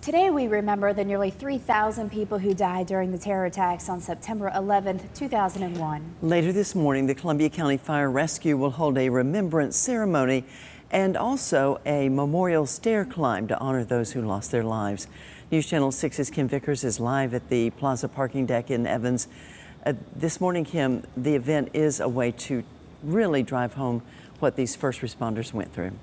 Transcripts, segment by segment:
Today we remember the nearly 3,000 people who died during the terror attacks on September 11, 2001. Later this morning, the Columbia County Fire Rescue will hold a remembrance ceremony and also a memorial stair climb to honor those who lost their lives. News Channel 6's Kim Vickers is live at the Plaza parking deck in Evans. This morning, Kim, the event is a way to really drive home what these first responders went through.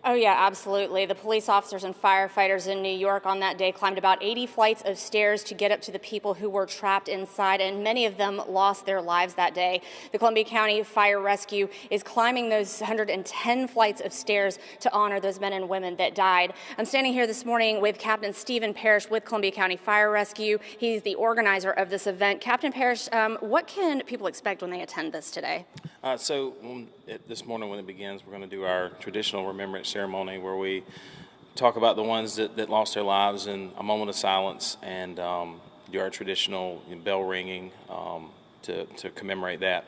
Oh yeah, absolutely. The police officers and firefighters in New York on that day climbed about 80 flights of stairs to get up to the people who were trapped inside, and many of them lost their lives that day. The Columbia County Fire Rescue is climbing those 110 flights of stairs to honor those men and women that died. I'm standing here this morning with Captain Stephen Parrish with Columbia County Fire Rescue. He's the organizer of this event. Captain Parrish, what can people expect when they attend this today? This morning when it begins, we're going to do our traditional remembrance ceremony where we talk about the ones that lost their lives in a moment of silence and do our traditional bell ringing to commemorate that.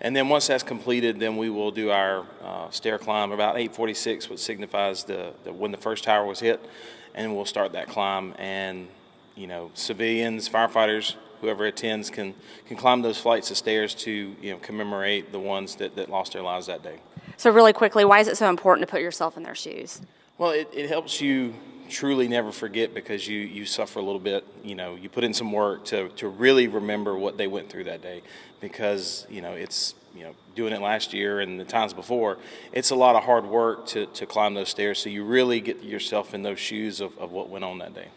And then once that's completed, then we will do our stair climb about 8:46, which signifies when the first tower was hit, and we'll start that climb. And civilians, firefighters, whoever attends can climb those flights of stairs to commemorate the ones that lost their lives that day. So really quickly, why is it so important to put yourself in their shoes? Well, it helps you truly never forget, because you suffer a little bit. You put in some work to really remember what they went through that day, because it's doing it last year and the times before, it's a lot of hard work to climb those stairs, so you really get yourself in those shoes of what went on that day.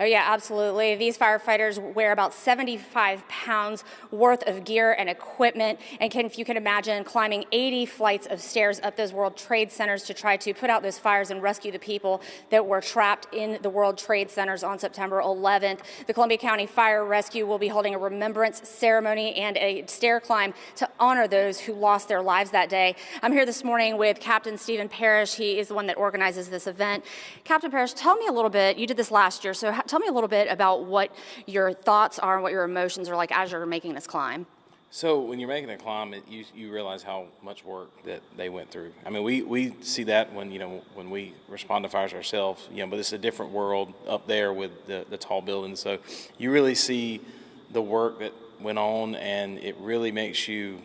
Oh yeah, absolutely. These firefighters wear about 75 pounds worth of gear and equipment, and if you can imagine climbing 80 flights of stairs up those World Trade Centers to try to put out those fires and rescue the people that were trapped in the World Trade Centers on September 11th. The Columbia County Fire Rescue will be holding a remembrance ceremony and a stair climb to honor those who lost their lives that day. I'm here this morning with Captain Stephen Parrish. He is the one that organizes this event. Captain Parrish, tell me a little bit, you did this last year, so tell me a little bit about what your thoughts are and what your emotions are like as you're making this climb. So when you're making a climb, you realize how much work that they went through. I mean, we see that when we respond to fires ourselves, but it's a different world up there with the tall buildings. So you really see the work that went on, and it really makes you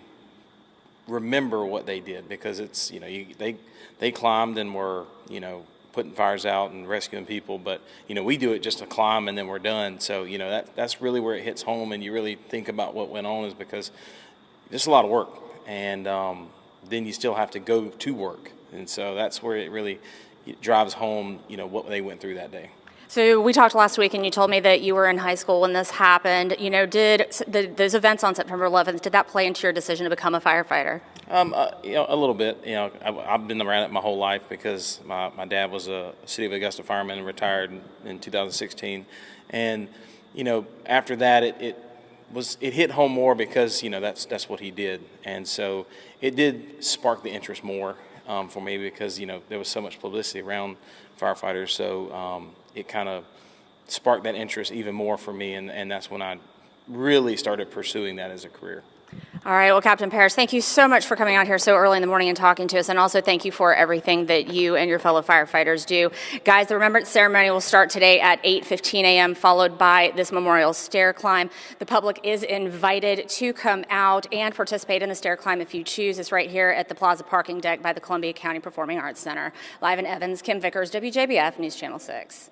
remember what they did, because it's they climbed and were putting fires out and rescuing people, but we do it just to climb and then we're done. So that's really where it hits home, and you really think about what went on, is because it's a lot of work, and then you still have to go to work, and so that's where it drives home what they went through that day. So we talked last week, and you told me that you were in high school when this happened. Did those events on September 11th, did that play into your decision to become a firefighter? A little bit. I've been around it my whole life, because my dad was a City of Augusta fireman and retired in 2016. And after that, it hit home more, because that's what he did, and so it did spark the interest more for me, because there was so much publicity around firefighters. So it kind of sparked that interest even more for me, and that's when I really started pursuing that as a career. All right, well, Captain Parrish, thank you so much for coming out here so early in the morning and talking to us, and also thank you for everything that you and your fellow firefighters do. Guys, the remembrance ceremony will start today at 8:15 a.m., followed by this memorial stair climb. The public is invited to come out and participate in the stair climb if you choose. It's right here at the Plaza parking deck by the Columbia County Performing Arts Center. Live in Evans, Kim Vickers, WJBF News Channel 6.